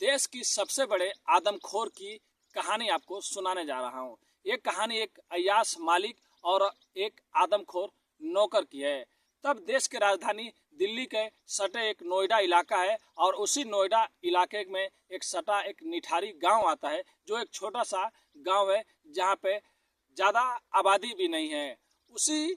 देश की सबसे बड़े आदमखोर की कहानी आपको सुनाने जा रहा हूँ। ये कहानी एक अय्याश मालिक और एक आदमखोर नौकर की है। तब देश के राजधानी दिल्ली के सटे एक नोएडा इलाका है और उसी नोएडा इलाके में एक सटा एक निठारी गांव आता है, जो एक छोटा सा गांव है जहाँ पे ज़्यादा आबादी भी नहीं है। उसी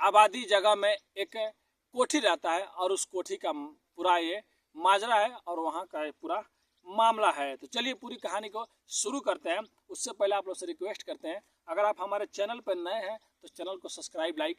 आबादी जगह में एक कोठी रहता है और उस कोठी का पूरा ये माजरा है और वहाँ का पूरा मामला है। तो चलिए पूरी कहानी को शुरू करते हैं। उससे पहले आप लोग से रिक्वेस्ट करते हैं, अगर आप हमारे चैनल पर नए हैं तो चैनल को सब्सक्राइब लाइक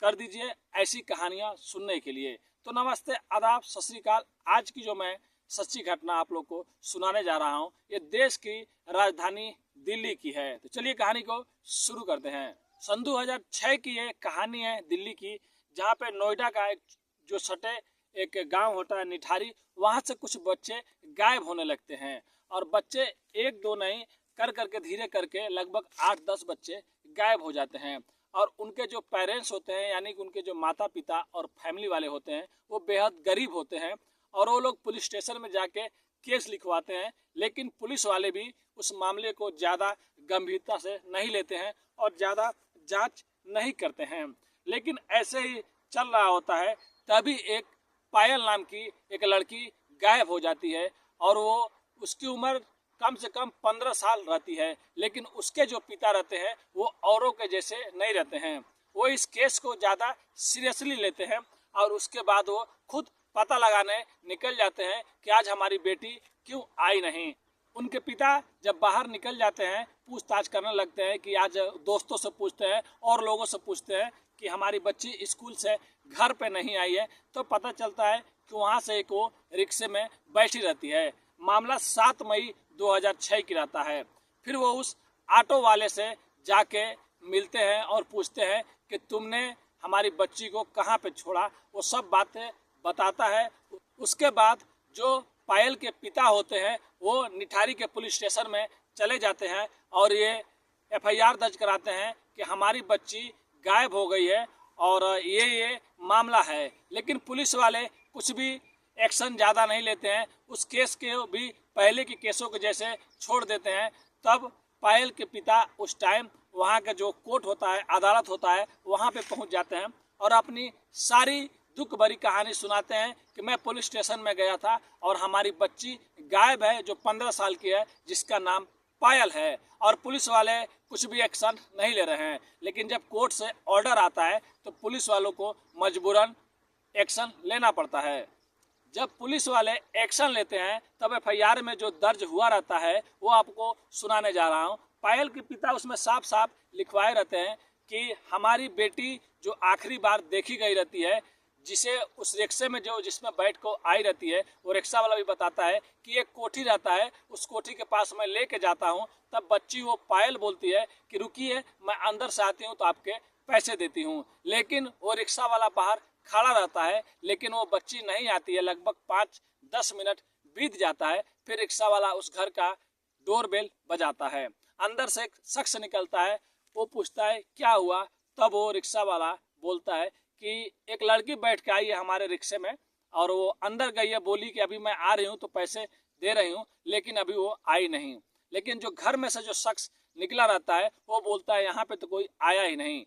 कर दीजिए ऐसी कहानियाँ सुनने के लिए। तो नमस्ते, आदाब, सत श्री अकाल। आज की जो मैं सच्ची घटना आप लोग को सुनाने जा रहा हूँ, ये देश की राजधानी दिल्ली की है। तो चलिए कहानी को शुरू करते हैं। सन 2006 की ये कहानी है दिल्ली की, जहाँ पे नोएडा का एक जो सटे एक गांव होता है निठारी, वहाँ से कुछ बच्चे गायब होने लगते हैं और बच्चे एक दो नहीं कर करके धीरे करके लगभग 8-10 बच्चे गायब हो जाते हैं। और उनके जो पेरेंट्स होते हैं, यानी कि उनके जो माता पिता और फैमिली वाले होते हैं, वो बेहद गरीब होते हैं और वो लोग पुलिस स्टेशन में जाके केस लिखवाते हैं। लेकिन पुलिस वाले भी उस मामले को ज़्यादा गंभीरता से नहीं लेते हैं और ज़्यादा जांच नहीं करते हैं। लेकिन ऐसे ही चल रहा होता है, तभी एक पायल नाम की एक लड़की गायब हो जाती है और वो उसकी उम्र कम से कम 15 साल रहती है। लेकिन उसके जो पिता रहते हैं वो औरों के जैसे नहीं रहते हैं, वो इस केस को ज़्यादा सीरियसली लेते हैं और उसके बाद वो खुद पता लगाने निकल जाते हैं कि आज हमारी बेटी क्यों आई नहीं। उनके पिता जब बाहर निकल जाते हैं, पूछताछ करने लगते हैं कि आज दोस्तों से पूछते हैं और लोगों से पूछते हैं कि हमारी बच्ची स्कूल से घर पे नहीं आई है, तो पता चलता है कि वहाँ से एक वो रिक्शे में बैठी रहती है। मामला 7 मई 2006 की रहता है। फिर वो उस ऑटो वाले से जाके मिलते हैं और पूछते हैं कि तुमने हमारी बच्ची को कहाँ पे छोड़ा। वो सब बातें बताता है। उसके बाद जो पायल के पिता होते हैं वो निठारी के पुलिस स्टेशन में चले जाते हैं और ये FIR दर्ज कराते हैं कि हमारी बच्ची गायब हो गई है और ये मामला है। लेकिन पुलिस वाले कुछ भी एक्शन ज़्यादा नहीं लेते हैं, उस केस के भी पहले के केसों के जैसे छोड़ देते हैं। तब पायल के पिता उस टाइम वहाँ का जो कोर्ट होता है, अदालत होता है, वहाँ पे पहुँच जाते हैं और अपनी सारी दुख भरी कहानी सुनाते हैं कि मैं पुलिस स्टेशन में गया था और हमारी बच्ची गायब है जो 15 साल की है, जिसका नाम पायल है। और पुलिस वाले कुछ भी एक्शन नहीं ले रहे हैं। लेकिन जब कोर्ट से ऑर्डर आता है तो पुलिस वालों को मजबूरन एक्शन लेना पड़ता है। जब पुलिस वाले एक्शन लेते हैं तब FIR में जो दर्ज हुआ रहता है वो आपको सुनाने जा रहा हूँ। पायल के पिता उसमें साफ साफ लिखवाए रहते हैं कि हमारी बेटी जो आखिरी बार देखी गई रहती है, जिसे उस रिक्शे में जो जिसमें बैठ को आई रहती है, वो रिक्शा वाला भी बताता है कि एक कोठी रहता है, उस कोठी के पास मैं लेके जाता हूँ। तब बच्ची वो पायल बोलती है कि रुकिए, मैं अंदर से आती हूँ तो आपके पैसे देती हूँ। लेकिन वो रिक्शा वाला बाहर खड़ा रहता है, लेकिन वो बच्ची नहीं आती है। लगभग 5-10 मिनट बीत जाता है। फिर रिक्शा वाला उस घर का डोरबेल बजाता है। अंदर से एक शख्स निकलता है, वो पूछता है क्या हुआ। तब वो रिक्शा वाला बोलता है कि एक लड़की बैठ के आई है हमारे रिक्शे में और वो अंदर गई है, बोली कि अभी मैं आ रही हूँ तो पैसे दे रही हूँ, लेकिन अभी वो आई नहीं। लेकिन जो घर में से जो शख्स निकला रहता है वो बोलता है यहाँ पे तो कोई आया ही नहीं,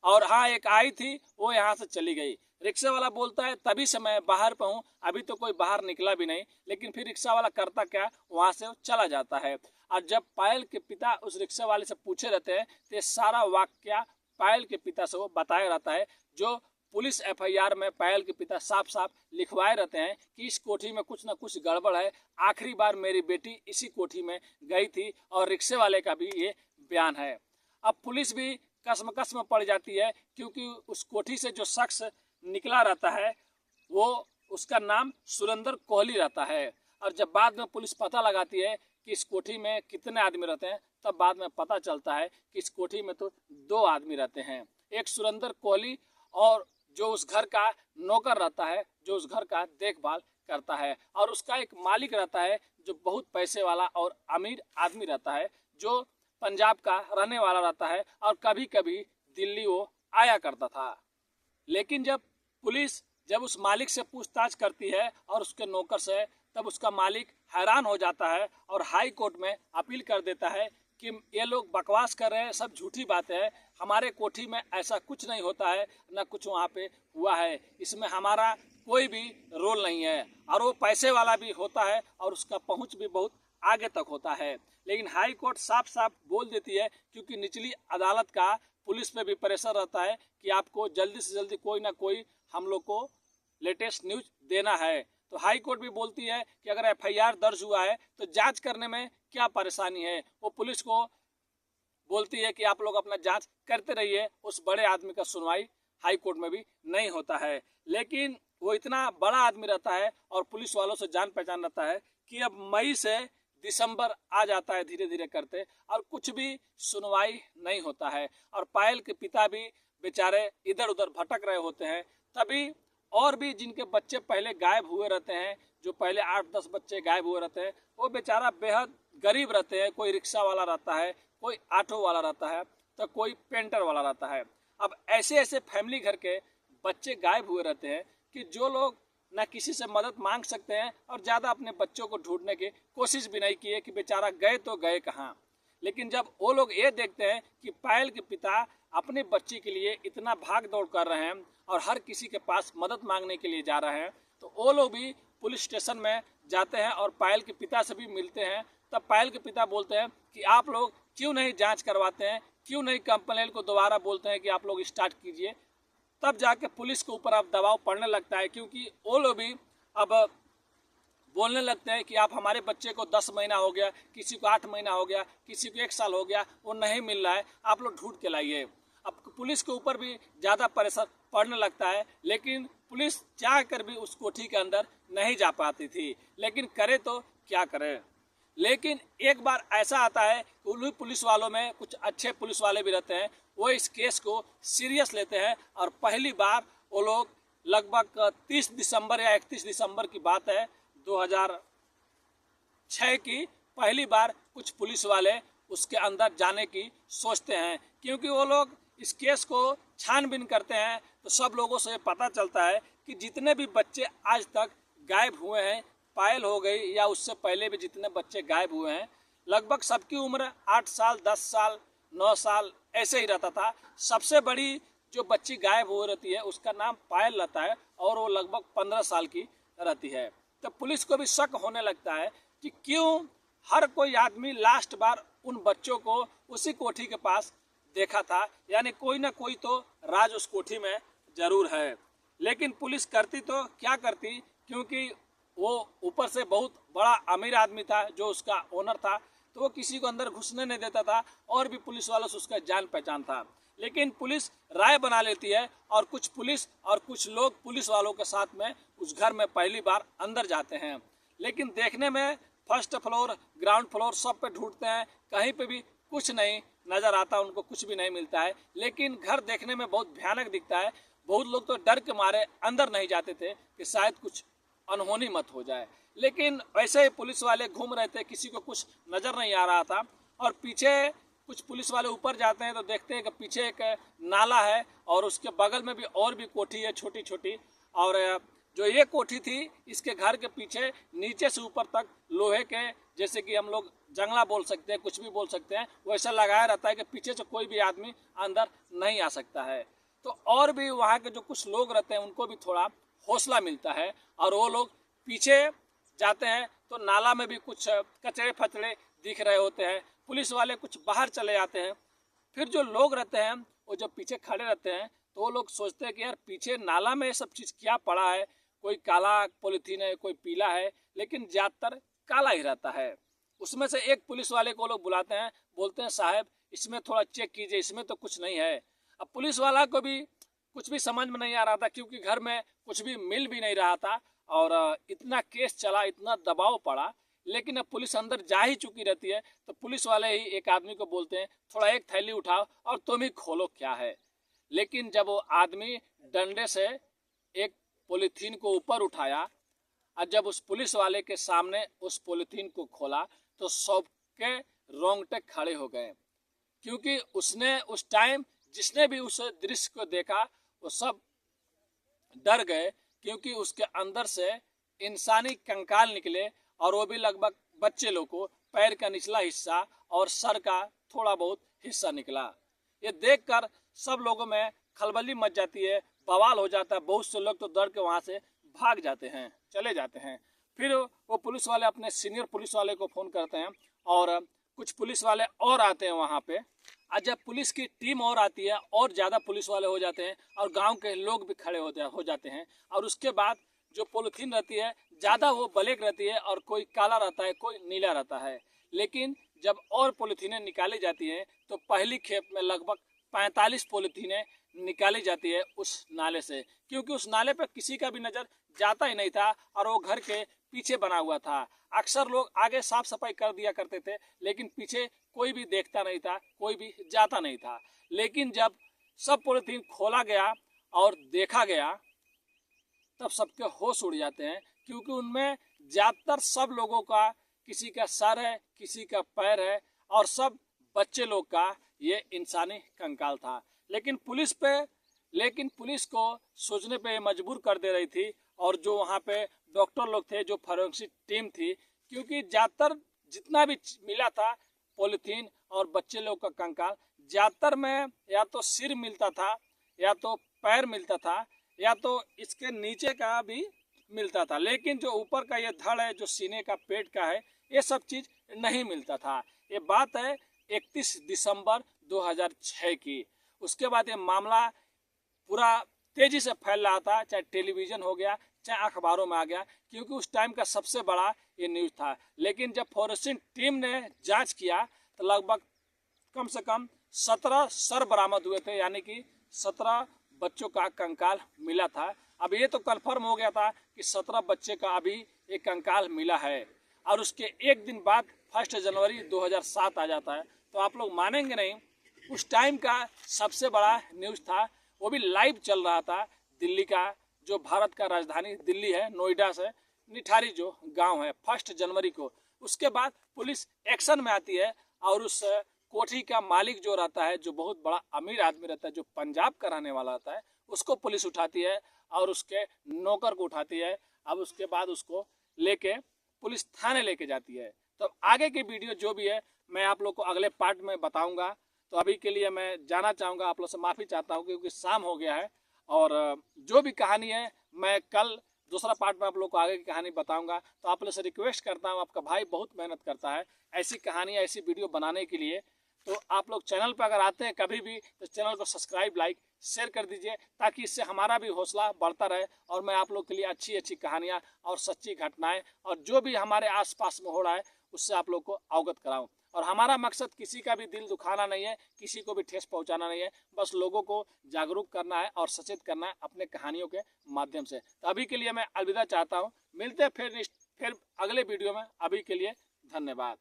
और हाँ एक आई थी वो यहाँ से चली गई। रिक्शा वाला बोलता है तभी से मैं बाहर पे हूँ, अभी तो कोई बाहर निकला भी नहीं। लेकिन फिर रिक्शा वाला करता क्या, वहाँ से चला जाता है। और जब पायल के पिता उस रिक्शा वाले से पूछे रहते हैं तो ये सारा वाकया पायल के पिता से वो बताया रहता है। जो पुलिस FIR में पायल के पिता साफ साफ लिखवाए रहते हैं कि इस कोठी में कुछ ना कुछ गड़बड़ है, आखिरी बार मेरी बेटी इसी कोठी में गई थी। और रिक्शे वाले का भी ये बयान है। अब पुलिस भी कसम पड़ जाती है, क्योंकि उस कोठी से जो शख्स निकला रहता है वो उसका नाम सुरेंद्र कोहली रहता है। और जब बाद में पुलिस पता लगाती है कि इस कोठी में कितने आदमी रहते हैं, तब बाद में पता चलता है कि इस कोठी में तो 2 आदमी रहते हैं, एक सुरेंद्र कोहली और जो उस घर का नौकर रहता है, जो उस घर का देखभाल करता है। और उसका एक मालिक रहता है जो बहुत पैसे वाला और अमीर आदमी रहता है, जो पंजाब का रहने वाला रहता है और कभी कभी दिल्ली वो आया करता था। लेकिन जब पुलिस उस मालिक से पूछताछ करती है और उसके नौकर से, तब उसका मालिक हैरान हो जाता है और हाई कोर्ट में अपील कर देता है कि ये लोग बकवास कर रहे हैं, सब झूठी बातें हैं, हमारे कोठी में ऐसा कुछ नहीं होता है, न कुछ वहाँ पे हुआ है, इसमें हमारा कोई भी रोल नहीं है, और वो पैसे वाला भी होता है और उसका पहुँच भी बहुत आगे तक होता है। लेकिन हाई कोर्ट साफ साफ बोल देती है, क्योंकि निचली अदालत का पुलिस पे भी प्रेशर रहता है कि आपको जल्दी से जल्दी कोई ना कोई हम लोग को लेटेस्ट न्यूज देना है। तो हाई कोर्ट भी बोलती है कि अगर एफआईआर दर्ज हुआ है तो जांच करने में क्या परेशानी है। वो पुलिस को बोलती है कि आप लोग अपना जांच करते रहिए, उस बड़े आदमी का सुनवाई हाई कोर्ट में भी नहीं होता है। लेकिन वो इतना बड़ा आदमी रहता है और पुलिस वालों से जान पहचान रहता है कि अब मई से दिसंबर आ जाता है धीरे धीरे करते, और कुछ भी सुनवाई नहीं होता है। और पायल के पिता भी बेचारे इधर उधर भटक रहे होते हैं। तभी और भी जिनके बच्चे पहले गायब हुए रहते हैं, जो पहले 8-10 बच्चे गायब हुए रहते हैं, वो बेचारा बेहद गरीब रहते हैं। कोई रिक्शा वाला रहता है, कोई ऑटो वाला रहता है, तो कोई पेंटर वाला रहता है। अब ऐसे ऐसे फैमिली घर के बच्चे गायब हुए रहते हैं कि जो लोग न किसी से मदद मांग सकते हैं और ज़्यादा अपने बच्चों को ढूंढने की कोशिश भी नहीं किए कि बेचारा गए तो गए कहाँ। लेकिन जब वो लोग ये देखते हैं कि पायल के पिता अपने बच्ची के लिए इतना भाग दौड़ कर रहे हैं और हर किसी के पास मदद मांगने के लिए जा रहे हैं, तो वो लोग भी पुलिस स्टेशन में जाते हैं और पायल के पिता से भी मिलते हैं। तब पायल के पिता बोलते हैं कि आप लोग क्यों नहीं जांच करवाते हैं, क्यों नहीं कंप्लेंट को दोबारा बोलते हैं कि आप लोग स्टार्ट कीजिए। तब जाके पुलिस के ऊपर अब दबाव पड़ने लगता है, क्योंकि वो लोग भी अब बोलने लगते हैं कि आप हमारे बच्चे को 10 महीना हो गया, किसी को 8 महीना हो गया, किसी को 1 साल हो गया, वो नहीं मिल रहा है, आप लोग ढूंढ के लाइए। अब पुलिस के ऊपर भी ज़्यादा प्रेशर पड़ने लगता है, लेकिन पुलिस चाह कर भी उस कोठी के अंदर नहीं जा पाती थी। लेकिन करे तो क्या करे। लेकिन एक बार ऐसा आता है कि उन्हीं पुलिस वालों में कुछ अच्छे पुलिस वाले भी रहते हैं, वो इस केस को सीरियस लेते हैं। और पहली बार वो लोग लगभग 30 दिसंबर या 31 दिसंबर की बात है 2006 की, पहली बार कुछ पुलिस वाले उसके अंदर जाने की सोचते हैं, क्योंकि वो लोग इस केस को छानबीन करते हैं। तो सब लोगों से पता चलता है कि जितने भी बच्चे आज तक गायब हुए हैं, पायल हो गई या उससे पहले भी जितने बच्चे गायब हुए हैं, लगभग सबकी उम्र 8 साल, 10 साल, 9 साल ऐसे ही रहता था। सबसे बड़ी जो बच्ची गायब हो रहती है उसका नाम पायल रहता है और वो लगभग 15 साल की रहती है। तो पुलिस को भी शक होने लगता है कि क्यों हर कोई आदमी लास्ट बार उन बच्चों को उसी कोठी के पास देखा था, यानी कोई ना कोई तो राज उस कोठी में जरूर है। लेकिन पुलिस करती तो क्या करती, क्योंकि वो ऊपर से बहुत बड़ा अमीर आदमी था जो उसका ओनर था, तो वो किसी को अंदर घुसने नहीं देता था और भी पुलिस वालों से उसका जान पहचान था। लेकिन पुलिस राय बना लेती है और कुछ पुलिस और कुछ लोग पुलिस वालों के साथ में उस घर में पहली बार अंदर जाते हैं। लेकिन देखने में फर्स्ट फ्लोर, ग्राउंड फ्लोर सब पे ढूंढते हैं, कहीं पे भी कुछ नहीं नज़र आता, उनको कुछ भी नहीं मिलता है। लेकिन घर देखने में बहुत भयानक दिखता है। बहुत लोग तो डर के मारे अंदर नहीं जाते थे कि शायद कुछ अनहोनी मत हो जाए। लेकिन वैसे ही पुलिस वाले घूम रहे थे, किसी को कुछ नज़र नहीं आ रहा था। और पीछे कुछ पुलिस वाले ऊपर जाते हैं तो देखते हैं कि पीछे एक नाला है और उसके बगल में भी और भी कोठी है छोटी छोटी। और जो ये कोठी थी, इसके घर के पीछे नीचे से ऊपर तक लोहे के, जैसे कि हम लोग जंगला बोल सकते हैं, कुछ भी बोल सकते हैं, वैसा लगाया रहता है कि पीछे से कोई भी आदमी अंदर नहीं आ सकता है। तो और भी वहाँ के जो कुछ लोग रहते हैं उनको भी थोड़ा हौसला मिलता है और वो लोग पीछे जाते हैं तो नाला में भी कुछ कचरे फचड़े दिख रहे होते हैं। पुलिस वाले कुछ बाहर चले जाते हैं। फिर जो लोग रहते हैं वो जब पीछे खड़े रहते हैं तो वो लोग सोचते हैं कि यार पीछे नाला में सब चीज़ क्या पड़ा है, कोई काला पॉलीथीन है, कोई पीला है, लेकिन ज़्यादातर काला ही रहता है। उसमें से एक पुलिस वाले को लोग बुलाते हैं, बोलते हैं साहब इसमें थोड़ा चेक कीजिए, इसमें तो कुछ नहीं है। अब पुलिस वाला को भी कुछ भी समझ में नहीं आ रहा था, क्योंकि घर में कुछ भी मिल भी नहीं रहा था और इतना केस चला, इतना दबाव पड़ा। लेकिन अब पुलिस अंदर जा ही चुकी रहती है तो पुलिस वाले ही एक आदमी को बोलते हैं थोड़ा एक थैली उठाओ और तुम ही खोलो क्या है। लेकिन जब वो आदमी डंडे से एक पॉलीथीन को ऊपर उठाया और जब उस पुलिस वाले के सामने उस पॉलीथीन को खोला तो सबके रोंगटे खड़े हो गए, क्योंकि उसने उस टाइम जिसने भी उस दृश्य को देखा वो सब डर गए, क्योंकि उसके अंदर से इंसानी कंकाल निकले, और वो भी लगभग बच्चे लोग को पैर का निचला हिस्सा और सर का थोड़ा बहुत हिस्सा निकला। ये देखकर सब लोगों में खलबली मच जाती है, बवाल हो जाता है। बहुत से लोग तो डर के वहाँ से भाग जाते हैं, चले जाते हैं। फिर वो पुलिस वाले अपने सीनियर पुलिस वाले को फ़ोन करते हैं, और कुछ पुलिस वाले और आते हैं वहाँ पे। और जब पुलिस की टीम और आती है, और ज़्यादा पुलिस वाले हो जाते हैं, और गांव के लोग भी खड़े हो जाते हैं। और उसके बाद जो पॉलीथीन रहती है, ज़्यादा वो ब्लैक रहती है, और कोई काला रहता है, कोई नीला रहता है। लेकिन जब और पॉलीथीनें निकाली जाती हैं, तो पहली खेप में लगभग 45 पॉलीथीनें निकाली जाती है उस नाले से, क्योंकि उस नाले पर किसी का भी नज़र जाता ही नहीं था, और वो घर के पीछे बना हुआ था। अक्सर लोग आगे साफ सफाई कर दिया करते थे, लेकिन पीछे कोई भी देखता नहीं था, कोई भी जाता नहीं था। लेकिन जब सब पॉलीथीन खोला गया और देखा गया, तब सबके होश उड़ जाते हैं, क्योंकि उनमें ज़्यादातर सब लोगों का, किसी का सर है, किसी का पैर है, और सब बच्चे लोग का ये इंसानी कंकाल था। लेकिन पुलिस को सोचने पे मजबूर कर दे रही थी, और जो वहाँ पे डॉक्टर लोग थे, जो फोरेंसिक टीम थी, क्योंकि ज़्यादातर जितना भी मिला था पॉलीथीन और बच्चे लोग का कंकाल, ज़्यादातर में या तो सिर मिलता था, या तो पैर मिलता था, या तो इसके नीचे का भी मिलता था। लेकिन जो ऊपर का ये धड़ है, जो सीने का, पेट का है, ये सब चीज़ नहीं मिलता था। ये बात है 31 दिसंबर 2006 की। उसके बाद ये मामला पूरा तेजी से फैल रहा था, चाहे टेलीविज़न हो गया, चाहे अखबारों में आ गया, क्योंकि उस टाइम का सबसे बड़ा ये न्यूज़ था। लेकिन जब फोरेंसिक टीम ने जांच किया, तो लगभग कम से कम 17 सर बरामद हुए थे, यानी कि 17 बच्चों का कंकाल मिला था। अब ये तो कंफर्म हो गया था कि 17 बच्चे का अभी एक कंकाल मिला है, और उसके एक दिन बाद 1 जनवरी 2007 आ जाता है। तो आप लोग मानेंगे नहीं, उस टाइम का सबसे बड़ा न्यूज़ था, वो भी लाइव चल रहा था। दिल्ली का, जो भारत का राजधानी दिल्ली है, नोएडा से निठारी जो गांव है, 1 जनवरी को। उसके बाद पुलिस एक्शन में आती है, और उस कोठी का मालिक जो रहता है, जो बहुत बड़ा अमीर आदमी रहता है, जो पंजाब का रहने वाला रहता है, उसको पुलिस उठाती है, और उसके नौकर को उठाती है। अब उसके बाद उसको लेके पुलिस थाने लेके जाती है। तो आगे की वीडियो जो भी है, मैं आप लोग को अगले पार्ट में बताऊंगा। तो अभी के लिए मैं जाना चाहूँगा, आप लोग से माफ़ी चाहता हूँ, क्योंकि शाम हो गया है। और जो भी कहानी है, मैं कल दूसरा पार्ट में आप लोग को आगे की कहानी बताऊंगा। तो आप लोग से रिक्वेस्ट करता हूँ, आपका भाई बहुत मेहनत करता है ऐसी कहानी, ऐसी वीडियो बनाने के लिए। तो आप लोग चैनल पर अगर आते हैं कभी भी, तो चैनल को सब्सक्राइब, लाइक, शेयर कर दीजिए, ताकि इससे हमारा भी हौसला बढ़ता रहे, और मैं आप लोग के लिए अच्छी अच्छी कहानियाँ और सच्ची घटनाएं, और जो भी हमारे आसपास में हो रहा है, उससे आप लोग को अवगत कराऊं। और हमारा मकसद किसी का भी दिल दुखाना नहीं है, किसी को भी ठेस पहुंचाना नहीं है, बस लोगों को जागरूक करना है और सचेत करना है अपने कहानियों के माध्यम से। तो अभी के लिए मैं अलविदा चाहता हूँ, मिलते हैं फिर अगले वीडियो में। अभी के लिए धन्यवाद।